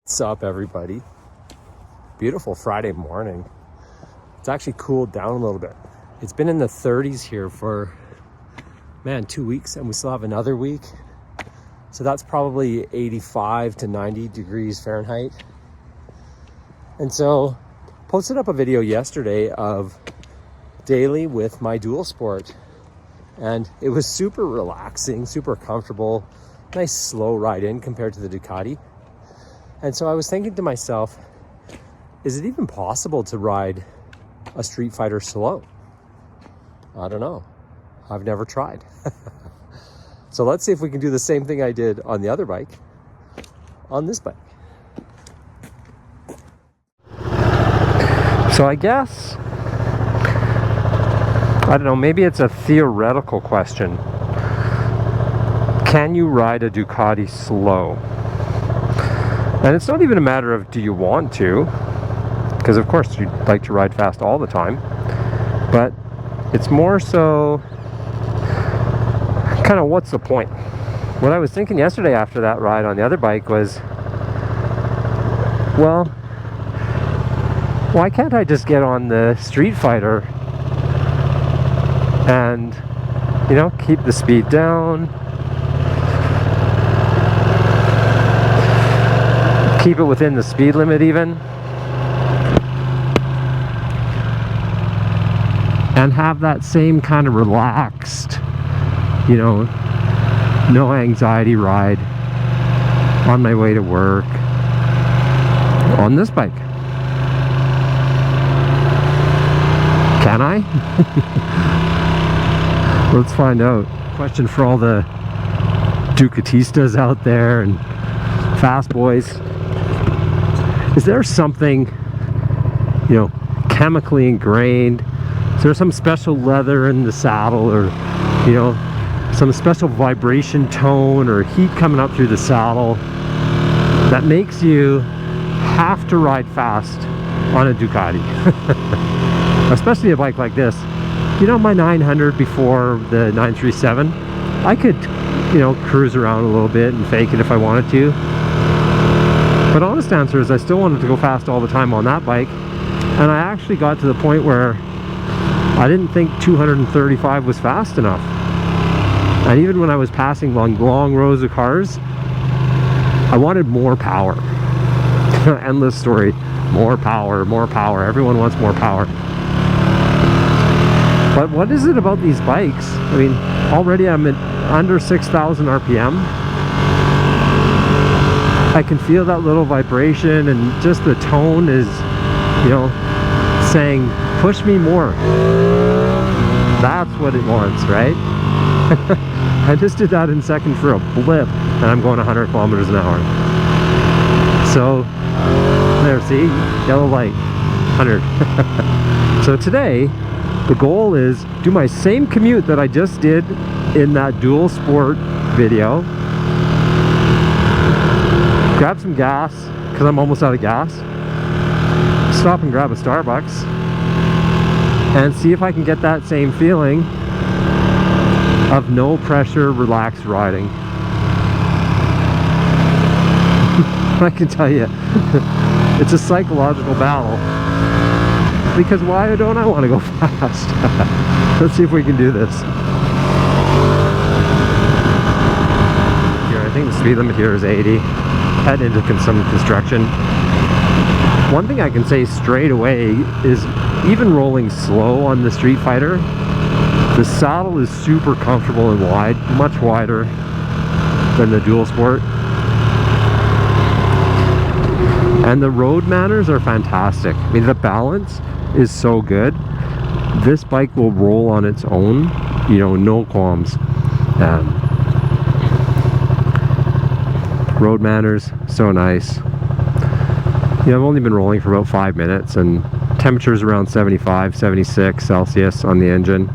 What's up, everybody? Beautiful Friday morning. It's actually cooled down a little bit. It's been in the 30s here for, man, 2 weeks, and we still have another week. So that's probably 85 to 90 degrees Fahrenheit. And so posted up a video yesterday of daily with my dual sport, and it was super relaxing, super comfortable, nice slow ride in compared to the Ducati. And so I was thinking to myself, is it even possible to ride a Street Fighter slow? I don't know. I've never tried. So let's see if we can do the same thing I did on the other bike, on this bike. So I guess, I don't know, maybe it's a theoretical question. Can you ride a Ducati slow? And it's not even a matter of do you want to, because of course you'd like to ride fast all the time, but it's more so kind of what's the point? What I was thinking yesterday after that ride on the other bike was, well, why can't I just get on the Street Fighter and, you know, keep the speed down, keep it within the speed limit even, and have that same kind of relaxed, you know, no anxiety ride on my way to work on this bike. Can I? Let's find out. Question for all the Ducatistas out there and fast boys. Is there something, you know, chemically ingrained? Is there some special leather in the saddle, or, you know, some special vibration tone or heat coming up through the saddle that makes you have to ride fast on a Ducati? Especially a bike like this. You know, my 900 before the 937, I could, you know, cruise around a little bit and fake it if I wanted to. But honest answer is I still wanted to go fast all the time on that bike, and I actually got to the point where I didn't think 235 was fast enough. And even when I was passing long rows of cars, I wanted more power. Endless story. More power, more power. Everyone wants more power. But what is it about these bikes? I mean, already I'm at under 6,000 RPM. I can feel that little vibration, and just the tone is, you know, saying, push me more. That's what it wants, right? I just did that in second for a blip, and I'm going 100 kilometers an hour. So, there, see? Yellow light, 100. So today, the goal is do my same commute that I just did in that dual sport video. Grab some gas, because I'm almost out of gas. Stop and grab a Starbucks. And see if I can get that same feeling of no pressure, relaxed riding. I can tell you, it's a psychological battle. Because why don't I want to go fast? Let's see if we can do this. Here, I think the speed limit here is 80. Head into some construction. One thing I can say straight away is, even rolling slow on the Street Fighter, the saddle is super comfortable and wide, much wider than the dual sport. And the road manners are fantastic. I mean, the balance is so good. This bike will roll on its own, you know, no qualms. Road manners, so nice. You know, I've only been rolling for about 5 minutes, and temperature's around 75, 76 Celsius on the engine.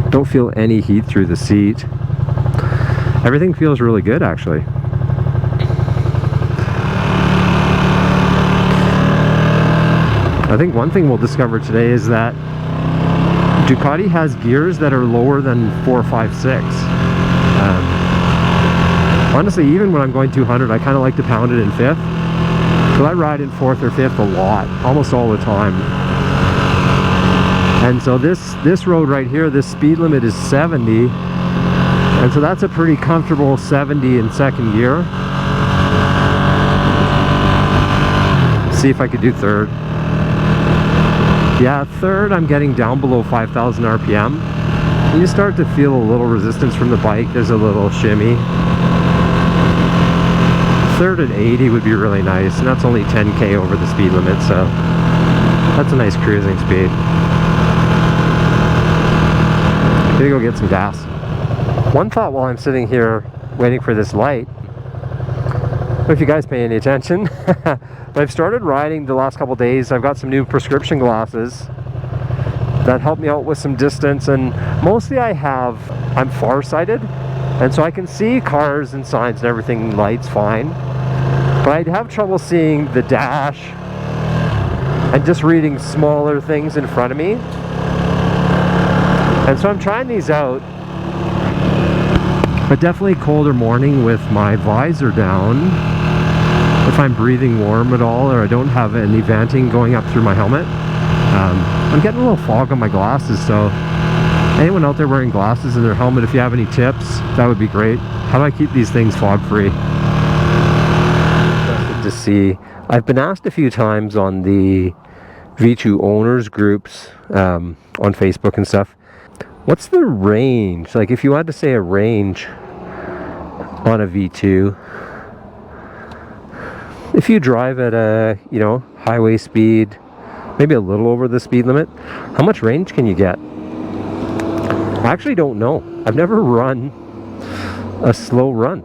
Don't feel any heat through the seat. Everything feels really good, actually. I think one thing we'll discover today is that Ducati has gears that are lower than 4, 5, 6. Honestly, even when I'm going 200, I kind of like to pound it in fifth. So I ride in 4th or 5th a lot, almost all the time. And so this road right here, this speed limit is 70. And so that's a pretty comfortable 70 in second gear. See if I could do third. Yeah, third I'm getting down below 5,000 RPM. And you start to feel a little resistance from the bike. There's a little shimmy. Third at 80 would be really nice, and that's only 10k over the speed limit, so that's a nice cruising speed. Gonna go get some gas. One thought while I'm sitting here waiting for this light, I don't know if you guys pay any attention, but I've started riding the last couple days. I've got some new prescription glasses that help me out with some distance, and mostly I'm farsighted, and so I can see cars and signs and everything, lights fine, but I'd have trouble seeing the dash and just reading smaller things in front of me. And so I'm trying these out, but definitely colder morning with my visor down. If I'm breathing warm at all, or I don't have any venting going up through my helmet. I'm getting a little fog on my glasses, so anyone out there wearing glasses in their helmet, if you have any tips, that would be great. How do I keep these things fog free? Interested to see. I've been asked a few times on the V2 owners groups on Facebook and stuff, what's the range? Like if you had to say a range on a V2, if you drive at a, highway speed, maybe a little over the speed limit, how much range can you get? I actually don't know. I've never run a slow run.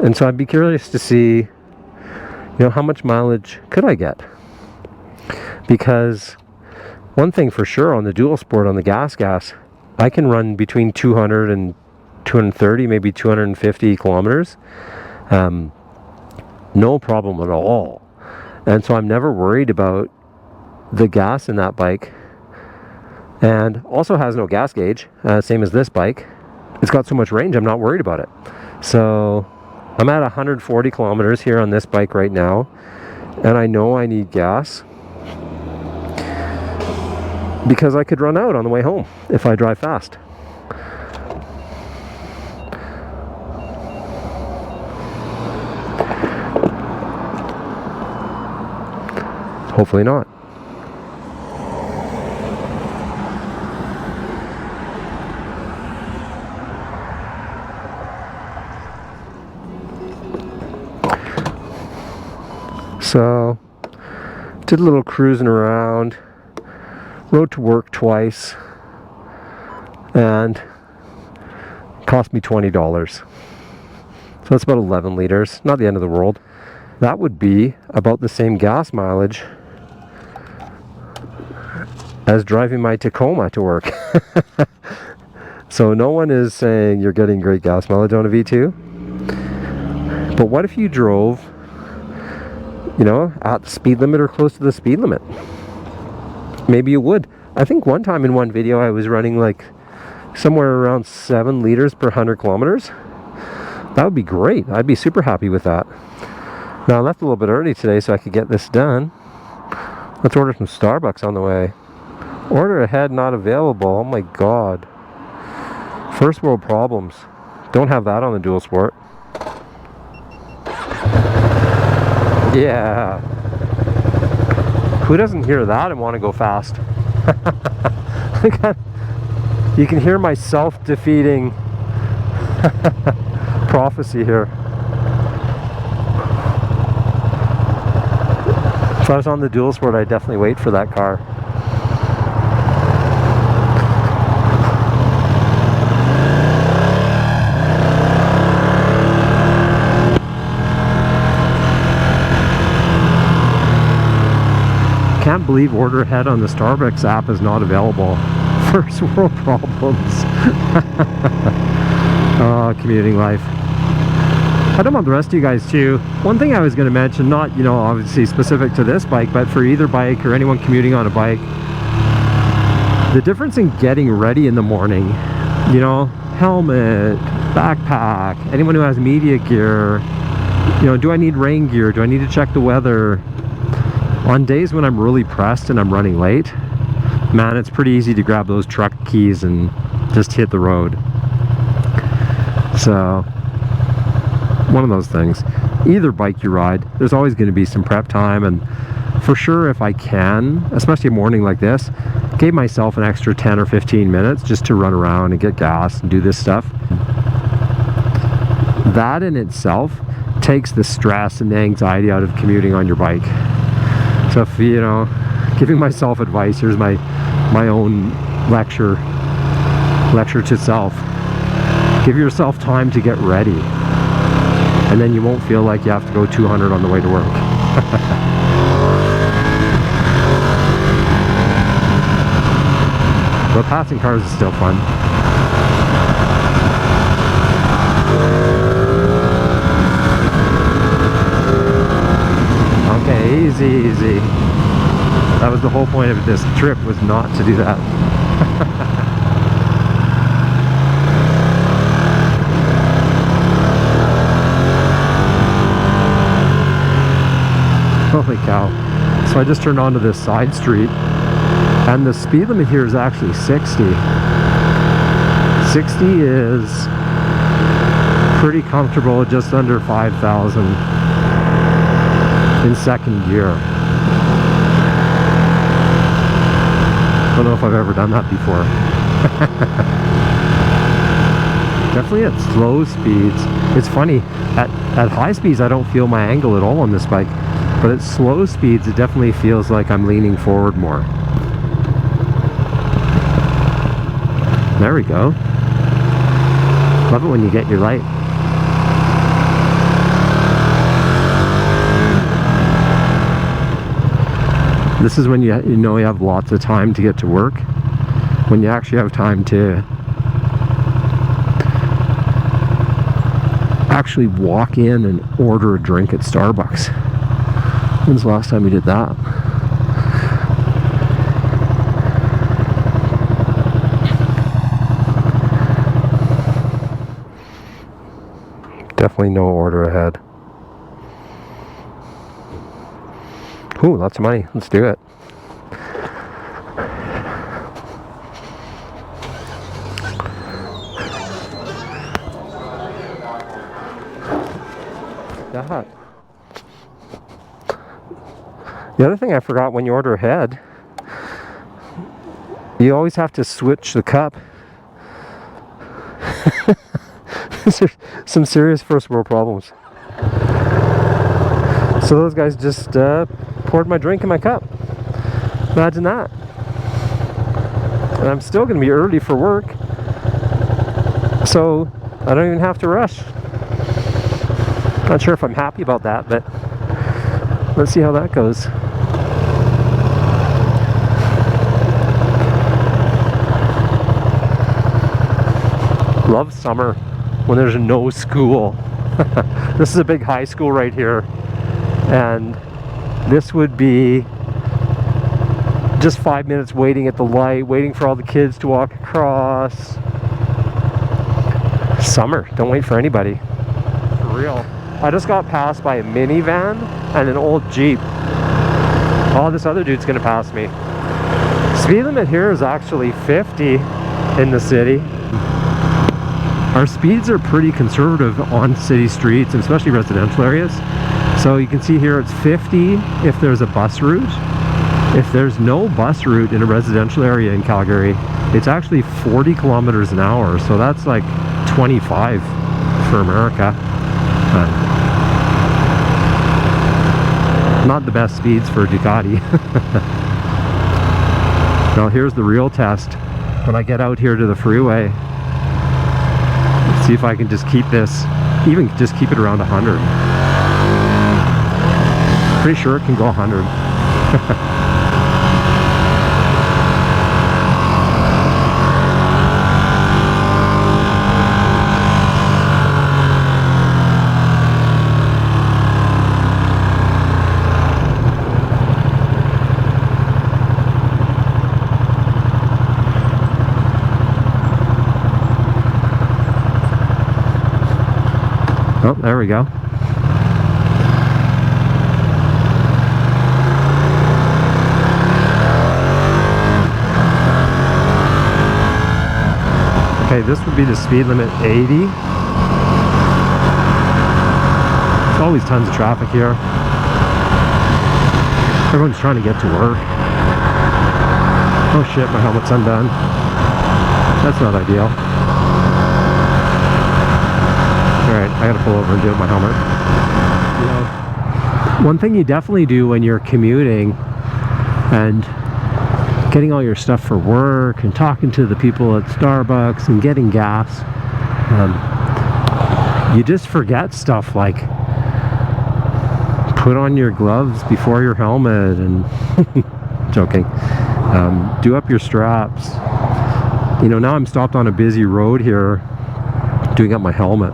And so I'd be curious to see, how much mileage could I get? Because one thing for sure on the dual sport, on the gas, I can run between 200 and 230, maybe 250 kilometers. No problem at all. And so I'm never worried about the gas in that bike. And also has no gas gauge, same as this bike. It's got so much range, I'm not worried about it. So I'm at 140 kilometers here on this bike right now, and I know I need gas because I could run out on the way home if I drive fast. Hopefully not. So, did a little cruising around, rode to work twice, and cost me $20. So that's about 11 liters, not the end of the world. That would be about the same gas mileage as driving my Tacoma to work. So no one is saying you're getting great gas mileage on a V2. But what if you drove, at the speed limit or close to the speed limit? Maybe you would. I think one time in one video I was running like somewhere around 7 liters per 100 kilometers. That would be great. I'd be super happy with that. Now I left a little bit early today so I could get this done. Let's order some Starbucks on the way. Order ahead not available. Oh my god. First world problems. Don't have that on the dual sport. Yeah. Who doesn't hear that and want to go fast? You can hear my self-defeating prophecy here. If I was on the dual sport, I'd definitely wait for that car. Can't believe order ahead on the Starbucks app is not available. First world problems. Oh, commuting life. I don't want the rest of you guys too. One thing I was going to mention, not obviously specific to this bike, but for either bike or anyone commuting on a bike, the difference in getting ready in the morning, helmet, backpack, anyone who has media gear, You know, do I need rain gear? Do I need to check the weather? On days when I'm really pressed and I'm running late, man, it's pretty easy to grab those truck keys and just hit the road. So, one of those things. Either bike you ride, there's always going to be some prep time, and for sure, if I can, especially a morning like this, gave myself an extra 10 or 15 minutes just to run around and get gas and do this stuff. That in itself takes the stress and the anxiety out of commuting on your bike. So if, you know, giving myself advice, here's my own lecture to self. Give yourself time to get ready, and then you won't feel like you have to go 200 on the way to work. But passing cars is still fun. Okay, easy, easy. That was the whole point of this trip, was not to do that. Holy cow. So I just turned onto this side street, and the speed limit here is actually 60. 60 is pretty comfortable, just under 5,000 in second gear. Don't know if I've ever done that before. Definitely at slow speeds. It's funny, at high speeds I don't feel my angle at all on this bike, but at slow speeds it definitely feels like I'm leaning forward more. There we go. Love it when you get your light. This is when you know you have lots of time to get to work, when you actually have time to actually walk in and order a drink at Starbucks. When's the last time you did that? Definitely no order ahead. Ooh, lots of money. Let's do it. That. The other thing I forgot, when you order ahead, you always have to switch the cup. There's some serious first world problems. So those guys just poured my drink in my cup. Imagine that. And I'm still going to be early for work, so I don't even have to rush. Not sure if I'm happy about that, but let's see how that goes. Love summer when there's no school. This is a big high school right here, and this would be just 5 minutes waiting at the light, waiting for all the kids to walk across. Summer, don't wait for anybody. For real. I just got passed by a minivan and an old Jeep. Oh, this other dude's gonna pass me. Speed limit here is actually 50 in the city. Our speeds are pretty conservative on city streets, and especially residential areas. So you can see here it's 50 if there's a bus route. If there's no bus route in a residential area in Calgary, it's actually 40 kilometers an hour. So that's like 25 for America. Not the best speeds for Ducati. Now here's the real test. When I get out here to the freeway, let's see if I can just keep this, even just keep it around 100. Pretty sure it can go 100. Oh, there we go. this would be the speed limit, 80. There's always tons of traffic here. Everyone's trying to get to work. Oh shit, my helmet's undone. That's not ideal. Alright, I gotta pull over and do it with my helmet. You know, one thing you definitely do when you're commuting and getting all your stuff for work and talking to the people at Starbucks and getting gas, you just forget stuff like put on your gloves before your helmet and joking, do up your straps. You know, now I'm stopped on a busy road here doing up my helmet,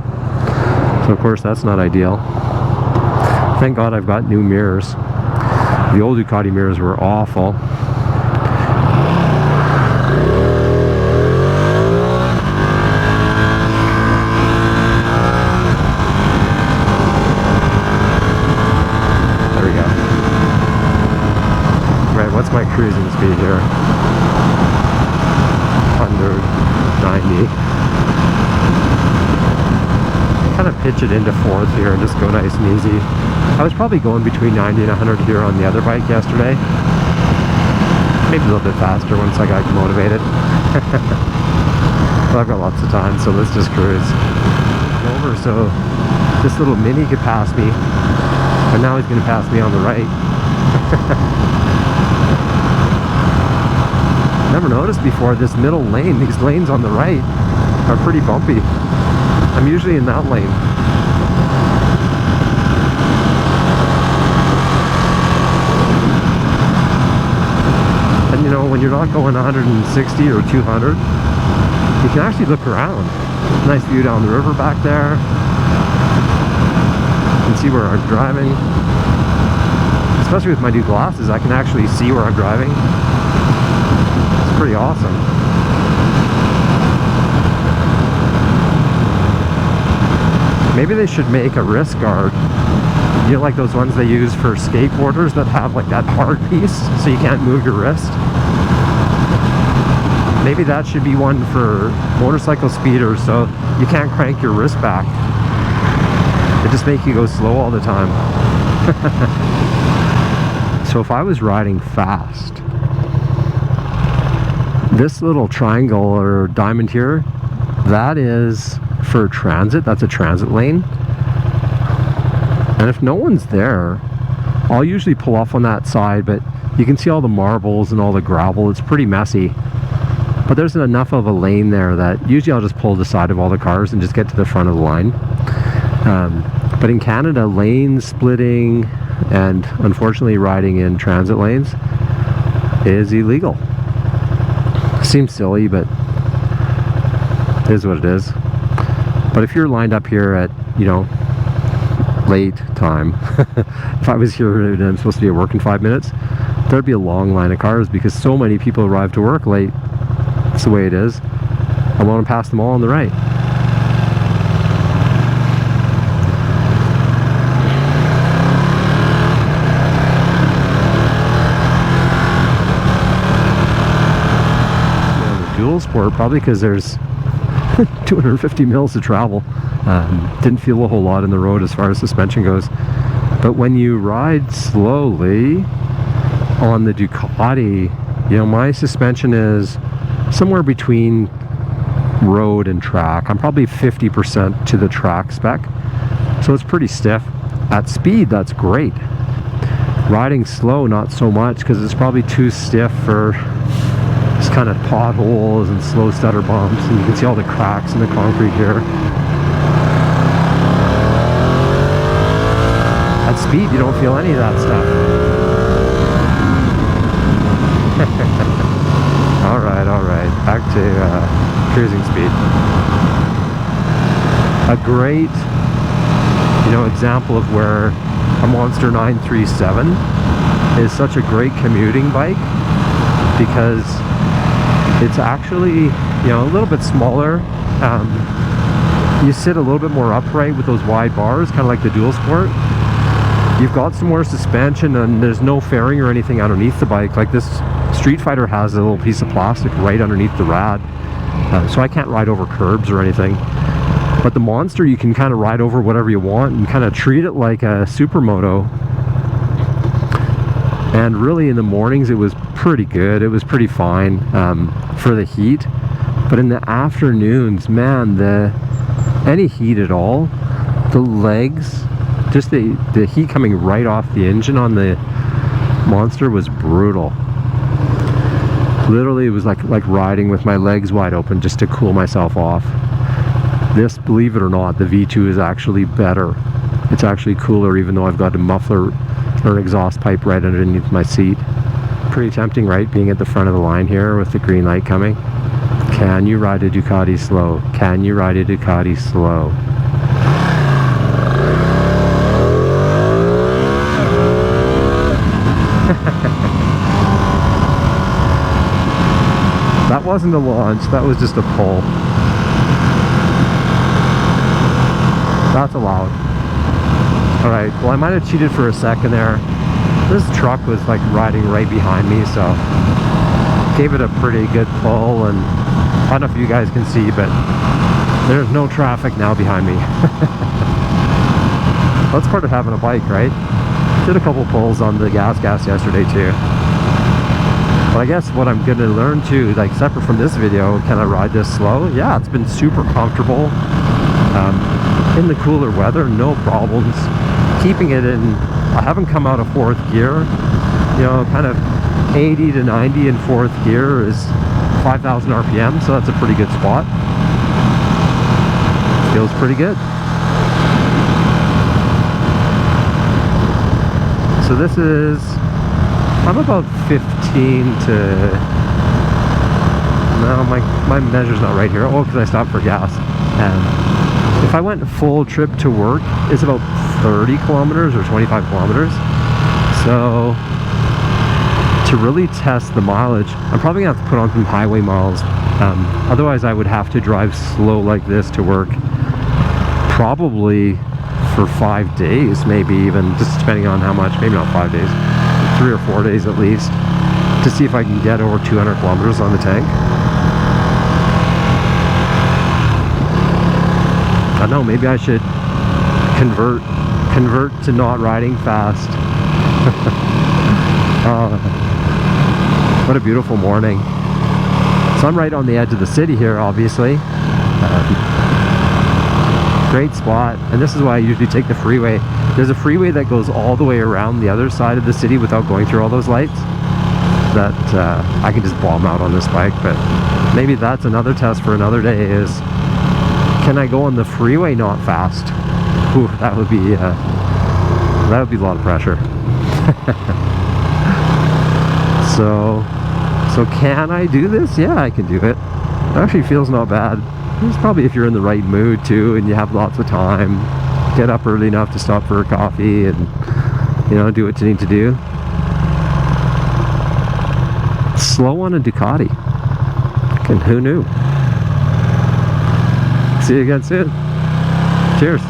so of course that's not ideal. Thank God I've got new mirrors. The old Ducati mirrors were awful. What's my cruising speed here? Under 90. Kind of pitch it into fourth here and just go nice and easy. I was probably going between 90 and 100 here on the other bike yesterday. Maybe a little bit faster once I got motivated. But I've got lots of time, so let's just cruise over so this little mini could pass me, but now he's going to pass me on the right. Never noticed before, this middle lane, these lanes on the right are pretty bumpy. I'm usually in that lane. And you know, when you're not going 160 or 200, you can actually look around. Nice view down the river back there. You can see where I'm driving. Especially with my new glasses, I can actually see where I'm driving. Pretty awesome. Maybe they should make a wrist guard, you know, like those ones they use for skateboarders that have like that hard piece so you can't move your wrist. Maybe that should be one for motorcycle speeders so you can't crank your wrist back. It just makes you go slow all the time. So if I was riding fast, this little triangle or diamond here, that is for transit. That's a transit lane. And if no one's there, I'll usually pull off on that side, but you can see all the marbles and all the gravel. It's pretty messy. But there's enough of a lane there that usually I'll just pull the side of all the cars and just get to the front of the line. But in Canada, lane splitting and unfortunately riding in transit lanes is illegal. Seems silly, but it is what it is. But if you're lined up here at, you know, late time, if I was here and I'm supposed to be at work in 5 minutes, there'd be a long line of cars because so many people arrive to work late. That's the way it is. I want to pass them all on the right. Dual sport, probably because there's 250 mils to travel. Didn't feel a whole lot in the road as far as suspension goes. But when you ride slowly on the Ducati, you know, my suspension is somewhere between road and track. I'm probably 50% to the track spec, so it's pretty stiff. At speed, that's great. Riding slow, not so much, because it's probably too stiff for just kind of potholes and slow stutter bumps, and you can see all the cracks in the concrete here. At speed, you don't feel any of that stuff. all right, back to cruising speed. A great, you know, example of where a Monster 937 is such a great commuting bike, because it's actually, you know, a little bit smaller. You sit a little bit more upright with those wide bars, kind of like the Dual Sport. You've got some more suspension, and there's no fairing or anything underneath the bike. Like this Streetfighter has a little piece of plastic right underneath the rad. so I can't ride over curbs or anything. But the Monster, you can kind of ride over whatever you want and kind of treat it like a supermoto. And really in the mornings it was pretty good. It was pretty fine for the heat. But in the afternoons, man, any heat at all, the legs, just the heat coming right off the engine on the Monster was brutal. Literally, it was like riding with my legs wide open just to cool myself off. This, believe it or not, the V2 is actually better. It's actually cooler, even though I've got a muffler or an exhaust pipe right underneath my seat. Pretty tempting, right? Being at the front of the line here with the green light coming. Can you ride a Ducati slow? Can you ride a Ducati slow? That wasn't a launch, that was just a pull. That's allowed. Alright, well I might have cheated for a second there. This truck was like riding right behind me, so gave it a pretty good pull, and I don't know if you guys can see, but there's no traffic now behind me. That's part of having a bike, right? Did a couple pulls on the gas yesterday too. But I guess what I'm gonna learn too, like separate from this video, can I ride this slow? Yeah, it's been super comfortable. In the cooler weather, no problems. Keeping it in, I haven't come out of 4th gear. You know, kind of 80 to 90 in 4th gear is 5,000 RPM, so that's a pretty good spot. Feels pretty good. So this is, I'm about 15 to, no, my measure's not right here. Oh, because I stopped for gas. And if I went full trip to work, it's about 30 kilometers or 25 kilometers. So to really test the mileage, I'm probably gonna have to put on some highway miles. Otherwise I would have to drive slow like this to work, probably for 5 days, maybe even, just depending on how much, maybe not 5 days, 3 or 4 days at least, to see if I can get over 200 kilometers on the tank. I don't know, maybe I should convert to not riding fast. What a beautiful morning. So I'm right on the edge of the city here, obviously. Great spot, and this is why I usually take the freeway. There's a freeway that goes all the way around the other side of the city without going through all those lights, that I can just bomb out on this bike. But maybe that's another test for another day, is can I go on the freeway not fast? Ooh, that would be a lot of pressure. So can I do this? Yeah, I can do it. It actually feels not bad. It's probably if you're in the right mood too, and you have lots of time, get up early enough to stop for a coffee and, you know, do what you need to do. Slow on a Ducati. And who knew? See you again soon. Cheers.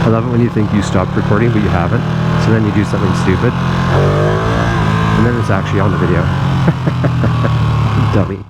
I love it when you think you stopped recording but you haven't, so then you do something stupid and then it's actually on the video. Dummy.